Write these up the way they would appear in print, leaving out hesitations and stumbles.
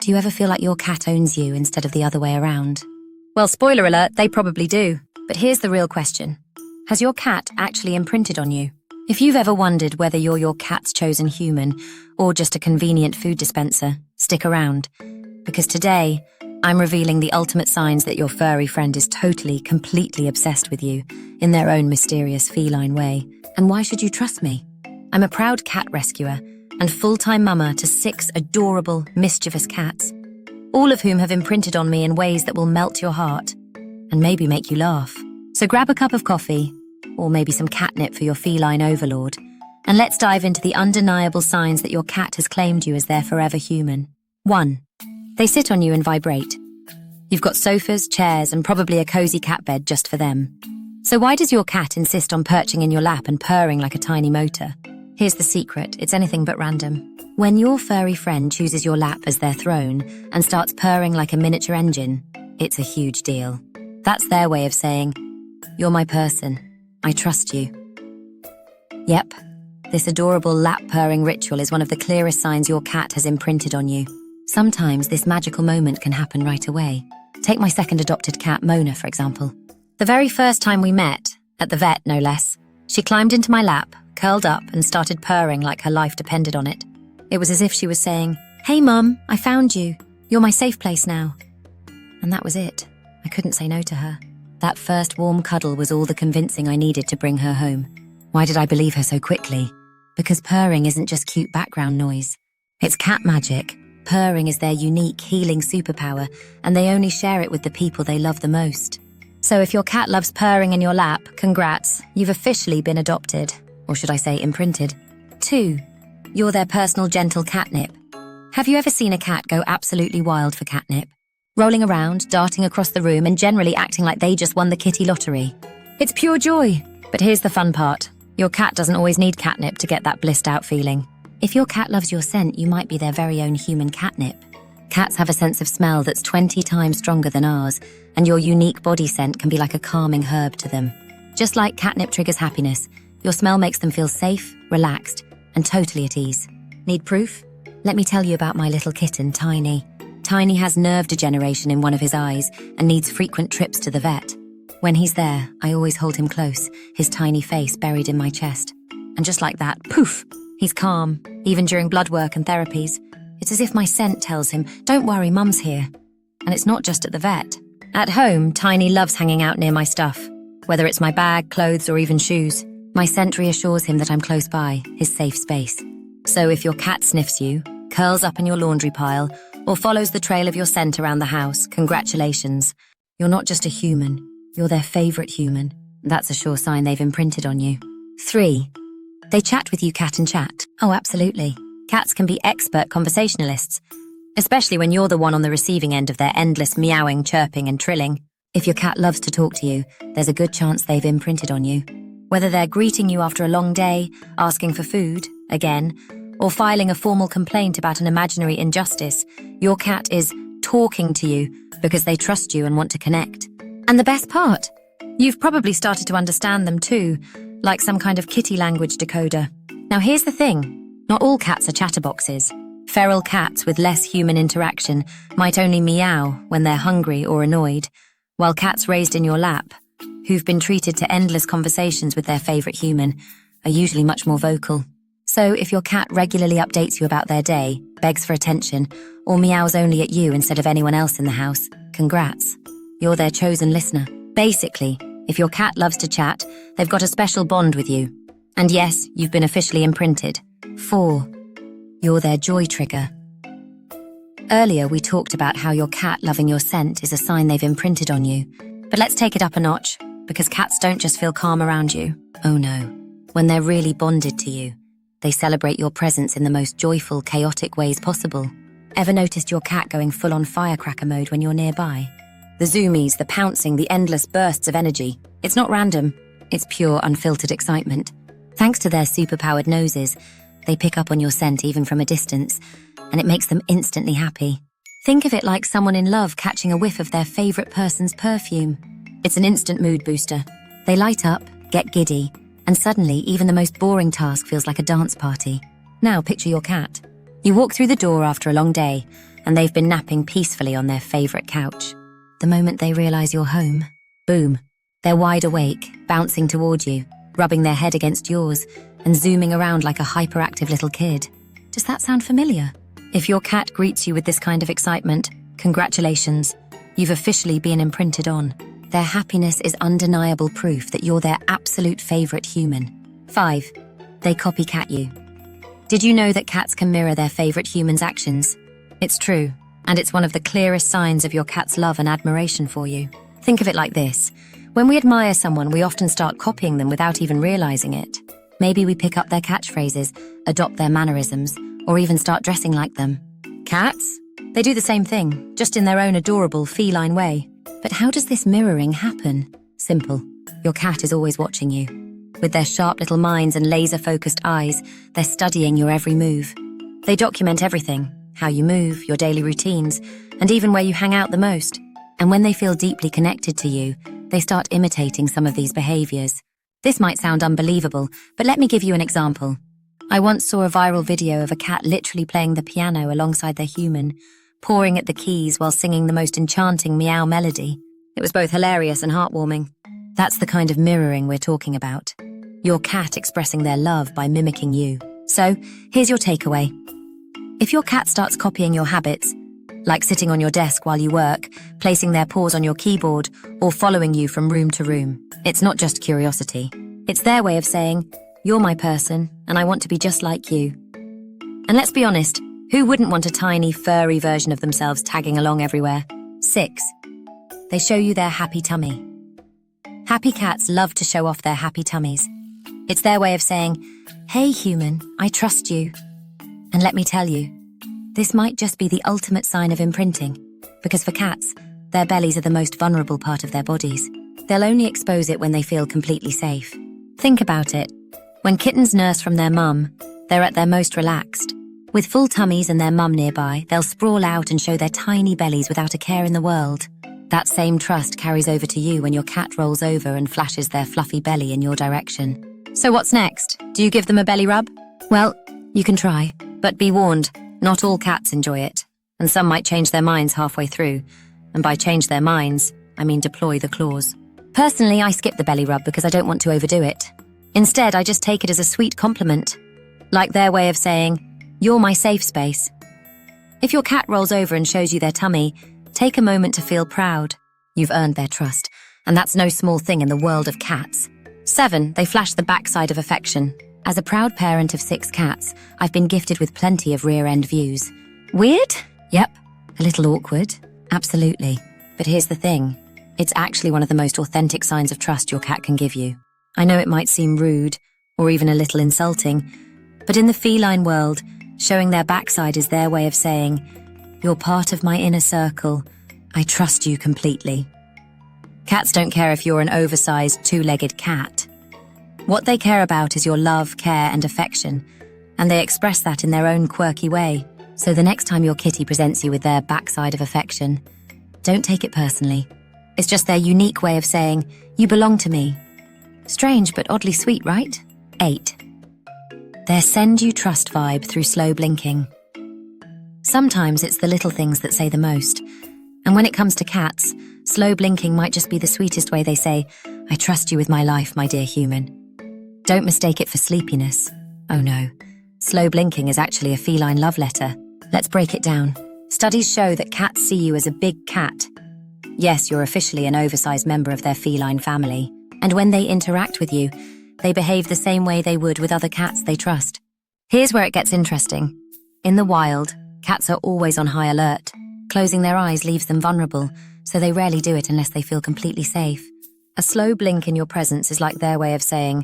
Do you ever feel like your cat owns you instead of the other way around? Well, spoiler alert, they probably do. But here's the real question. Has your cat actually imprinted on you? If you've ever wondered whether you're your cat's chosen human or just a convenient food dispenser, stick around. Because today, I'm revealing the ultimate signs that your furry friend is totally, completely obsessed with you in their own mysterious feline way. And why should you trust me? I'm a proud cat rescuer and full-time mama to 6 adorable, mischievous cats, all of whom have imprinted on me in ways that will melt your heart and maybe make you laugh. So grab a cup of coffee, or maybe some catnip for your feline overlord, and let's dive into the undeniable signs that your cat has claimed you as their forever human. 1. They sit on you and vibrate. You've got sofas, chairs, and probably a cozy cat bed just for them. So why does your cat insist on perching in your lap and purring like a tiny motor? Here's the secret, it's anything but random. When your furry friend chooses your lap as their throne and starts purring like a miniature engine, it's a huge deal. That's their way of saying, "You're my person. I trust you." Yep, this adorable lap purring ritual is one of the clearest signs your cat has imprinted on you. Sometimes this magical moment can happen right away. Take my second adopted cat, Mona, for example. The very first time we met, at the vet no less, she climbed into my lap, curled up, and started purring like her life depended on it. It was as if she was saying, "Hey Mum, I found you. You're my safe place now." And that was it. I couldn't say no to her. That first warm cuddle was all the convincing I needed to bring her home. Why did I believe her so quickly? Because purring isn't just cute background noise. It's cat magic. Purring is their unique healing superpower, and they only share it with the people they love the most. So if your cat loves purring in your lap, congrats, you've officially been adopted. Or should I say imprinted. 2. You're their personal gentle catnip. Have you ever seen a cat go absolutely wild for catnip? Rolling around, darting across the room, and generally acting like they just won the kitty lottery. It's pure joy. But here's the fun part. Your cat doesn't always need catnip to get that blissed out feeling. If your cat loves your scent, you might be their very own human catnip. Cats have a sense of smell that's 20 times stronger than ours, and your unique body scent can be like a calming herb to them. Just like catnip triggers happiness, your smell makes them feel safe, relaxed, and totally at ease. Need proof? Let me tell you about my little kitten, Tiny. Tiny has nerve degeneration in one of his eyes and needs frequent trips to the vet. When he's there, I always hold him close, his tiny face buried in my chest. And just like that, poof, he's calm, even during blood work and therapies. It's as if my scent tells him, "Don't worry, Mum's here." And it's not just at the vet. At home, Tiny loves hanging out near my stuff. Whether it's my bag, clothes, or even shoes, my scent reassures him that I'm close by, his safe space. So if your cat sniffs you, curls up in your laundry pile, or follows the trail of your scent around the house, congratulations. You're not just a human, you're their favourite human. That's a sure sign they've imprinted on you. 3. They chat with you cat and chat. Oh, absolutely. Cats can be expert conversationalists, especially when you're the one on the receiving end of their endless meowing, chirping, and trilling. If your cat loves to talk to you, there's a good chance they've imprinted on you. Whether they're greeting you after a long day, asking for food, again, or filing a formal complaint about an imaginary injustice, your cat is talking to you because they trust you and want to connect. And the best part? You've probably started to understand them too, like some kind of kitty language decoder. Now here's the thing, not all cats are chatterboxes. Feral cats with less human interaction might only meow when they're hungry or annoyed, while cats raised in your lap, who've been treated to endless conversations with their favourite human, are usually much more vocal. So if your cat regularly updates you about their day, begs for attention, or meows only at you instead of anyone else in the house, congrats. You're their chosen listener. Basically, if your cat loves to chat, they've got a special bond with you. And yes, you've been officially imprinted. 4. You're their joy trigger. Earlier, we talked about how your cat loving your scent is a sign they've imprinted on you. But let's take it up a notch, because cats don't just feel calm around you. Oh no. When they're really bonded to you, they celebrate your presence in the most joyful, chaotic ways possible. Ever noticed your cat going full-on firecracker mode when you're nearby? The zoomies, the pouncing, the endless bursts of energy. It's not random. It's pure, unfiltered excitement. Thanks to their superpowered noses, they pick up on your scent even from a distance, and it makes them instantly happy. Think of it like someone in love catching a whiff of their favourite person's perfume. It's an instant mood booster. They light up, get giddy, and suddenly even the most boring task feels like a dance party. Now picture your cat. You walk through the door after a long day, and they've been napping peacefully on their favorite couch. The moment they realize you're home, boom, they're wide awake, bouncing toward you, rubbing their head against yours, and zooming around like a hyperactive little kid. Does that sound familiar? If your cat greets you with this kind of excitement, congratulations, you've officially been imprinted on. Their happiness is undeniable proof that you're their absolute favorite human. 5. They copycat you. Did you know that cats can mirror their favorite human's actions? It's true, and it's one of the clearest signs of your cat's love and admiration for you. Think of it like this. When we admire someone, we often start copying them without even realizing it. Maybe we pick up their catchphrases, adopt their mannerisms, or even start dressing like them. Cats? They do the same thing, just in their own adorable feline way. But how does this mirroring happen? Simple. Your cat is always watching you. With their sharp little minds and laser-focused eyes, they're studying your every move. They document everything, how you move, your daily routines, and even where you hang out the most. And when they feel deeply connected to you, they start imitating some of these behaviors. This might sound unbelievable, but let me give you an example. I once saw a viral video of a cat literally playing the piano alongside their human, pawing at the keys while singing the most enchanting meow melody. It was both hilarious and heartwarming. That's the kind of mirroring we're talking about. Your cat expressing their love by mimicking you. So, here's your takeaway. If your cat starts copying your habits, like sitting on your desk while you work, placing their paws on your keyboard, or following you from room to room, it's not just curiosity. It's their way of saying, you're my person, and I want to be just like you. And let's be honest, who wouldn't want a tiny, furry version of themselves tagging along everywhere? 6. They show you their happy tummy. Happy cats love to show off their happy tummies. It's their way of saying, hey human, I trust you. And let me tell you, this might just be the ultimate sign of imprinting, because for cats, their bellies are the most vulnerable part of their bodies. They'll only expose it when they feel completely safe. Think about it. When kittens nurse from their mum, they're at their most relaxed. With full tummies and their mum nearby, they'll sprawl out and show their tiny bellies without a care in the world. That same trust carries over to you when your cat rolls over and flashes their fluffy belly in your direction. So what's next? Do you give them a belly rub? Well, you can try, but be warned, not all cats enjoy it, and some might change their minds halfway through. And by change their minds, I mean deploy the claws. Personally, I skip the belly rub because I don't want to overdo it. Instead, I just take it as a sweet compliment, like their way of saying, you're my safe space. If your cat rolls over and shows you their tummy, take a moment to feel proud. You've earned their trust, and that's no small thing in the world of cats. 7. They flash the backside of affection. As a proud parent of 6 cats, I've been gifted with plenty of rear-end views. Weird? Yep. A little awkward? Absolutely. But here's the thing. It's actually one of the most authentic signs of trust your cat can give you. I know it might seem rude, or even a little insulting, but in the feline world, showing their backside is their way of saying, you're part of my inner circle. I trust you completely. Cats don't care if you're an oversized, two-legged cat. What they care about is your love, care, and affection, and they express that in their own quirky way. So the next time your kitty presents you with their backside of affection, don't take it personally. It's just their unique way of saying, you belong to me. Strange but oddly sweet, right? 8. Their send you trust vibe through slow blinking. Sometimes it's the little things that say the most. And when it comes to cats, slow blinking might just be the sweetest way they say, I trust you with my life, my dear human. Don't mistake it for sleepiness. Oh no. Slow blinking is actually a feline love letter. Let's break it down. Studies show that cats see you as a big cat. Yes, you're officially an oversized member of their feline family. And when they interact with you, they behave the same way they would with other cats they trust. Here's where it gets interesting. In the wild, cats are always on high alert. Closing their eyes leaves them vulnerable, so they rarely do it unless they feel completely safe. A slow blink in your presence is like their way of saying,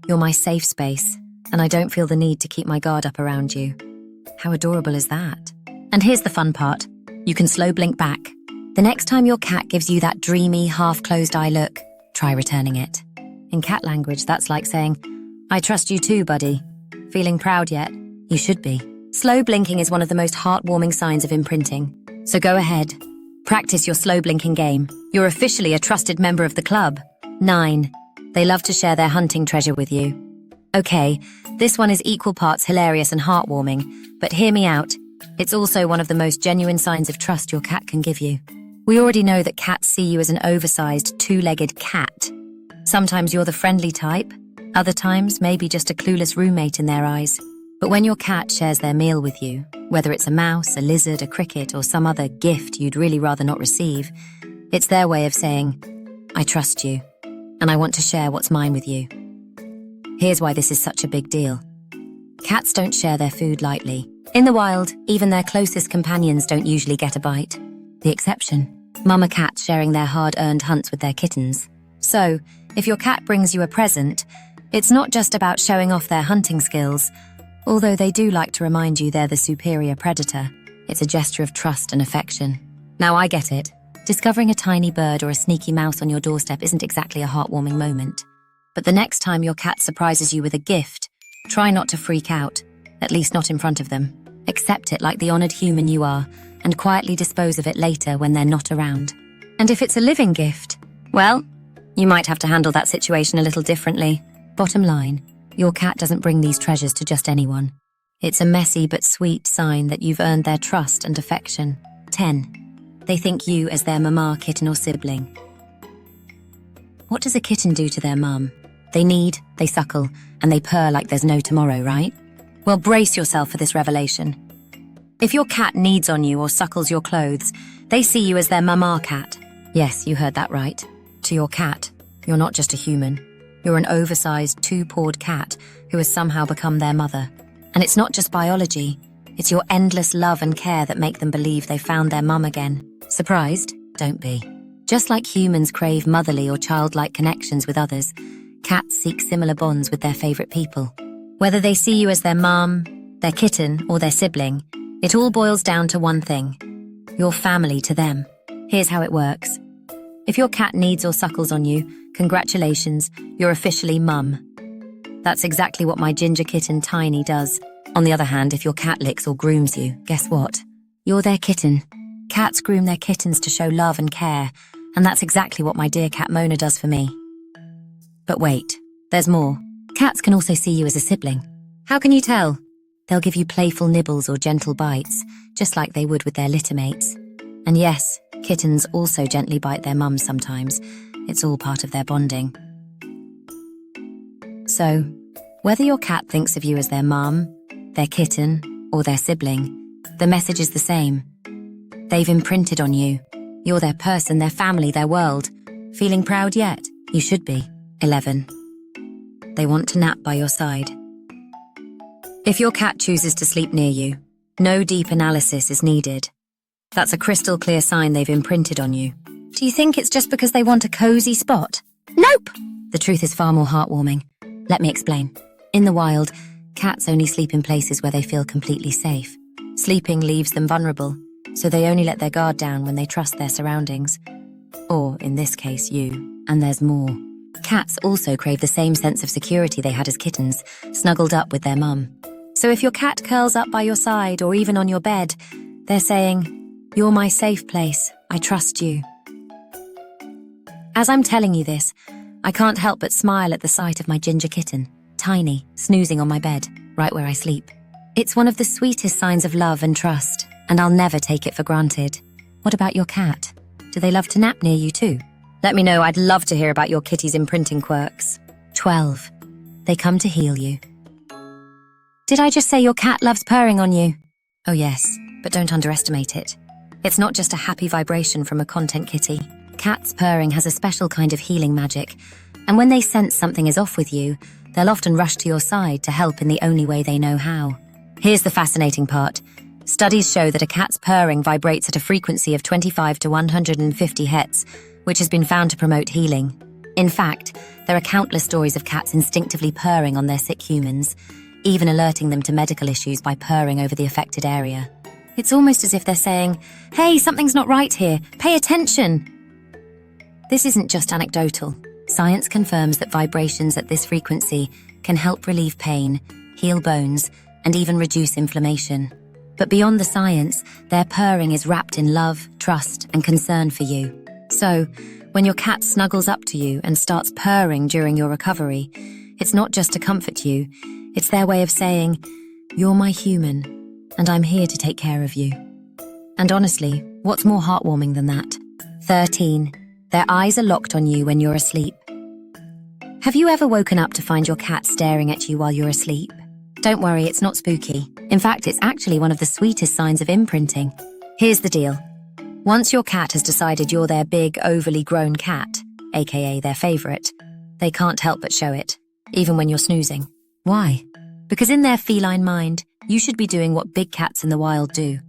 you're my safe space, and I don't feel the need to keep my guard up around you. How adorable is that? And here's the fun part. You can slow blink back. The next time your cat gives you that dreamy, half-closed eye look, try returning it. In cat language, that's like saying, I trust you too, buddy. Feeling proud yet? You should be. Slow blinking is one of the most heartwarming signs of imprinting. So go ahead. Practice your slow blinking game. You're officially a trusted member of the club. 9. They love to share their hunting treasure with you. Okay, this one is equal parts hilarious and heartwarming, but hear me out. It's also one of the most genuine signs of trust your cat can give you. We already know that cats see you as an oversized, two-legged cat. Sometimes you're the friendly type, other times maybe just a clueless roommate in their eyes. But when your cat shares their meal with you, whether it's a mouse, a lizard, a cricket, or some other gift you'd really rather not receive, it's their way of saying, I trust you, and I want to share what's mine with you. Here's why this is such a big deal. Cats don't share their food lightly. In the wild, even their closest companions don't usually get a bite. The exception, mama cats sharing their hard-earned hunts with their kittens. So, if your cat brings you a present, it's not just about showing off their hunting skills, although they do like to remind you they're the superior predator. It's a gesture of trust and affection. Now I get it. Discovering a tiny bird or a sneaky mouse on your doorstep isn't exactly a heartwarming moment. But the next time your cat surprises you with a gift, try not to freak out, at least not in front of them. Accept it like the honored human you are, and quietly dispose of it later when they're not around. And if it's a living gift, well, you might have to handle that situation a little differently. Bottom line, your cat doesn't bring these treasures to just anyone. It's a messy but sweet sign that you've earned their trust and affection. 10. They think you as their mama, kitten, or sibling. What does a kitten do to their mum? They knead, they suckle, and they purr like there's no tomorrow, right? Well, brace yourself for this revelation. If your cat kneads on you or suckles your clothes, they see you as their mama cat. Yes, you heard that right. To your cat, you're not just a human. You're an oversized, two-pawed cat who has somehow become their mother. And it's not just biology. It's your endless love and care that make them believe they found their mum again. Surprised? Don't be. Just like humans crave motherly or childlike connections with others, cats seek similar bonds with their favorite people. Whether they see you as their mum, their kitten, or their sibling, it all boils down to one thing. You're family to them. Here's how it works. If your cat kneads or suckles on you, congratulations, you're officially mum. That's exactly what my ginger kitten Tiny does. On the other hand, if your cat licks or grooms you, guess what? You're their kitten. Cats groom their kittens to show love and care, and that's exactly what my dear cat Mona does for me. But wait, there's more. Cats can also see you as a sibling. How can you tell? They'll give you playful nibbles or gentle bites, just like they would with their litter mates. And yes, kittens also gently bite their mums sometimes. It's all part of their bonding. So, whether your cat thinks of you as their mum, their kitten, or their sibling, the message is the same. They've imprinted on you. You're their person, their family, their world. Feeling proud yet? You should be. 11. They want to nap by your side. If your cat chooses to sleep near you, no deep analysis is needed. That's a crystal clear sign they've imprinted on you. Do you think it's just because they want a cozy spot? Nope! The truth is far more heartwarming. Let me explain. In the wild, cats only sleep in places where they feel completely safe. Sleeping leaves them vulnerable, so they only let their guard down when they trust their surroundings. Or, in this case, you. And there's more. Cats also crave the same sense of security they had as kittens, snuggled up with their mum. So if your cat curls up by your side or even on your bed, they're saying, "You're my safe place. I trust you." As I'm telling you this, I can't help but smile at the sight of my ginger kitten, Tiny, snoozing on my bed, right where I sleep. It's one of the sweetest signs of love and trust, and I'll never take it for granted. What about your cat? Do they love to nap near you too? Let me know, I'd love to hear about your kitty's imprinting quirks. 12. They come to heal you. Did I just say your cat loves purring on you? Oh yes, but don't underestimate it. It's not just a happy vibration from a content kitty. Cats purring has a special kind of healing magic, and when they sense something is off with you, they'll often rush to your side to help in the only way they know how. Here's the fascinating part. Studies show that a cat's purring vibrates at a frequency of 25 to 150 Hz, which has been found to promote healing. In fact, there are countless stories of cats instinctively purring on their sick humans, even alerting them to medical issues by purring over the affected area. It's almost as if they're saying, "Hey, something's not right here. Pay attention." This isn't just anecdotal. Science confirms that vibrations at this frequency can help relieve pain, heal bones, and even reduce inflammation. But beyond the science, their purring is wrapped in love, trust, and concern for you. So, when your cat snuggles up to you and starts purring during your recovery, it's not just to comfort you, it's their way of saying, "You're my human. and I'm here to take care of you. And honestly, what's more heartwarming than that? 13. Their eyes are locked on you when you're asleep. Have you ever woken up to find your cat staring at you while you're asleep? Don't worry, it's not spooky. In fact, it's actually one of the sweetest signs of imprinting. Here's the deal. Once your cat has decided you're their big, overly grown cat, aka their favorite, they can't help but show it, even when you're snoozing. Why? Because in their feline mind, you should be doing what big cats in the wild do.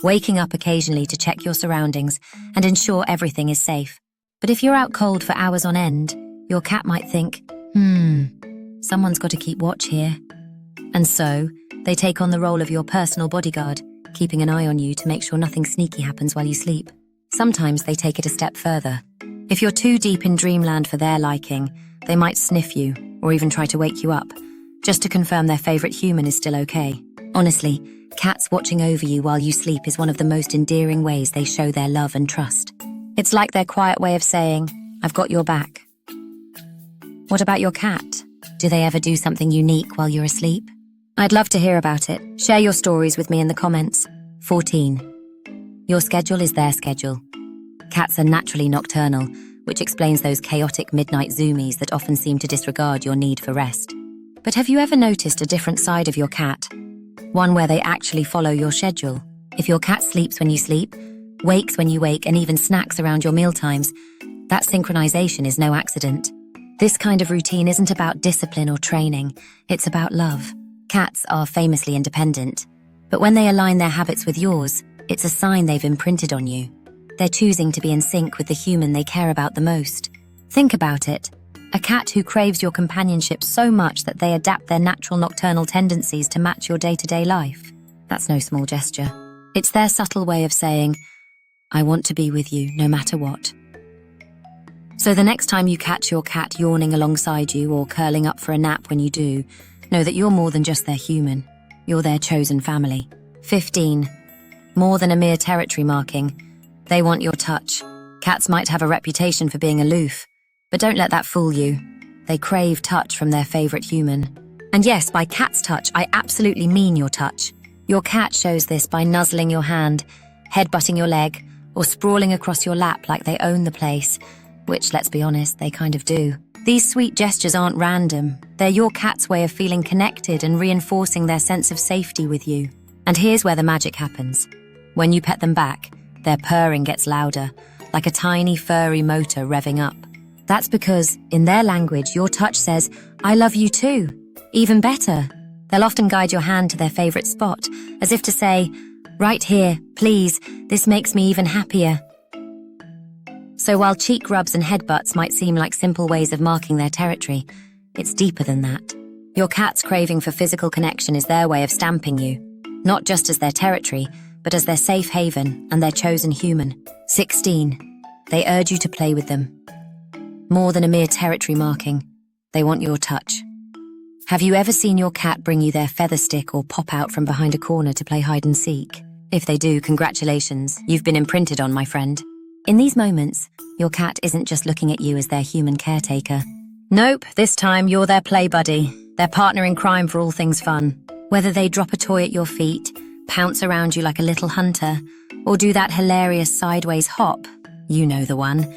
Waking up occasionally to check your surroundings and ensure everything is safe. But if you're out cold for hours on end, your cat might think, someone's got to keep watch here. And so, they take on the role of your personal bodyguard, keeping an eye on you to make sure nothing sneaky happens while you sleep. Sometimes they take it a step further. If you're too deep in dreamland for their liking, they might sniff you or even try to wake you up, just to confirm their favorite human is still okay. Honestly, cats watching over you while you sleep is one of the most endearing ways they show their love and trust. It's like their quiet way of saying, I've got your back. What about your cat? Do they ever do something unique while you're asleep? I'd love to hear about it. Share your stories with me in the comments. 14. Your schedule is their schedule. Cats are naturally nocturnal, which explains those chaotic midnight zoomies that often seem to disregard your need for rest. But have you ever noticed a different side of your cat? One where they actually follow your schedule. If your cat sleeps when you sleep, wakes when you wake, and even snacks around your mealtimes, that synchronization is no accident. This kind of routine isn't about discipline or training, it's about love. Cats are famously independent, but when they align their habits with yours, it's a sign they've imprinted on you. They're choosing to be in sync with the human they care about the most. Think about it. A cat who craves your companionship so much that they adapt their natural nocturnal tendencies to match your day-to-day life. That's no small gesture. It's their subtle way of saying, I want to be with you no matter what. So the next time you catch your cat yawning alongside you or curling up for a nap when you do, know that you're more than just their human. You're their chosen family. 15. More than a mere territory marking. They want your touch. Cats might have a reputation for being aloof, but don't let that fool you. They crave touch from their favorite human. And yes, by cat's touch, I absolutely mean your touch. Your cat shows this by nuzzling your hand, headbutting your leg, or sprawling across your lap like they own the place, which, let's be honest, they kind of do. These sweet gestures aren't random. They're your cat's way of feeling connected and reinforcing their sense of safety with you. And here's where the magic happens. When you pet them back, their purring gets louder, like a tiny furry motor revving up. That's because, in their language, your touch says, I love you too. Even better, they'll often guide your hand to their favorite spot, as if to say, right here, please, this makes me even happier. So while cheek rubs and headbutts might seem like simple ways of marking their territory, it's deeper than that. Your cat's craving for physical connection is their way of stamping you, not just as their territory, but as their safe haven and their chosen human. 16. They urge you to play with them. More than a mere territory marking, they want your touch. Have you ever seen your cat bring you their feather stick or pop out from behind a corner to play hide and seek? If they do, congratulations, you've been imprinted on, my friend. In these moments, your cat isn't just looking at you as their human caretaker. Nope, this time you're their play buddy, their partner in crime for all things fun. Whether they drop a toy at your feet, pounce around you like a little hunter, or do that hilarious sideways hop, you know the one.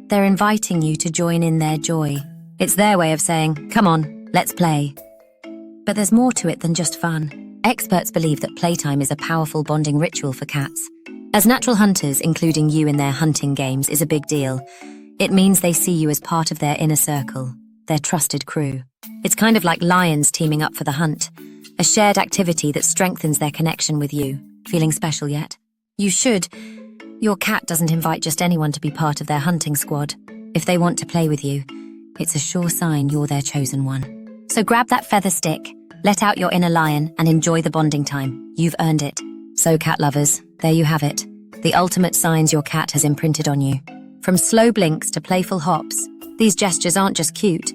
They're inviting you to join in their joy. It's their way of saying, come on, let's play. But there's more to it than just fun. Experts believe that playtime is a powerful bonding ritual for cats. As natural hunters, including you in their hunting games is a big deal. It means they see you as part of their inner circle, their trusted crew. It's kind of like lions teaming up for the hunt, a shared activity that strengthens their connection with you. Feeling special yet? You should. Your cat doesn't invite just anyone to be part of their hunting squad. If they want to play with you, it's a sure sign you're their chosen one. So grab that feather stick, let out your inner lion, and enjoy the bonding time. You've earned it. So cat lovers, there you have it. The ultimate signs your cat has imprinted on you. From slow blinks to playful hops, these gestures aren't just cute.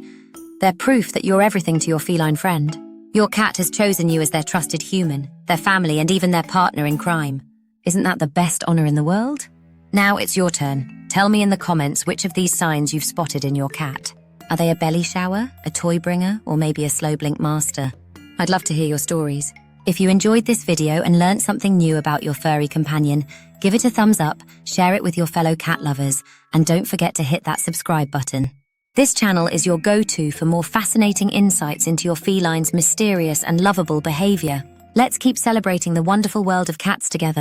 They're proof that you're everything to your feline friend. Your cat has chosen you as their trusted human, their family, and even their partner in crime. Isn't that the best honor in the world? Now it's your turn. Tell me in the comments which of these signs you've spotted in your cat. Are they a belly shower, a toy bringer, or maybe a slow blink master? I'd love to hear your stories. If you enjoyed this video and learned something new about your furry companion, give it a thumbs up, share it with your fellow cat lovers, and don't forget to hit that subscribe button. This channel is your go-to for more fascinating insights into your feline's mysterious and lovable behavior. Let's keep celebrating the wonderful world of cats together.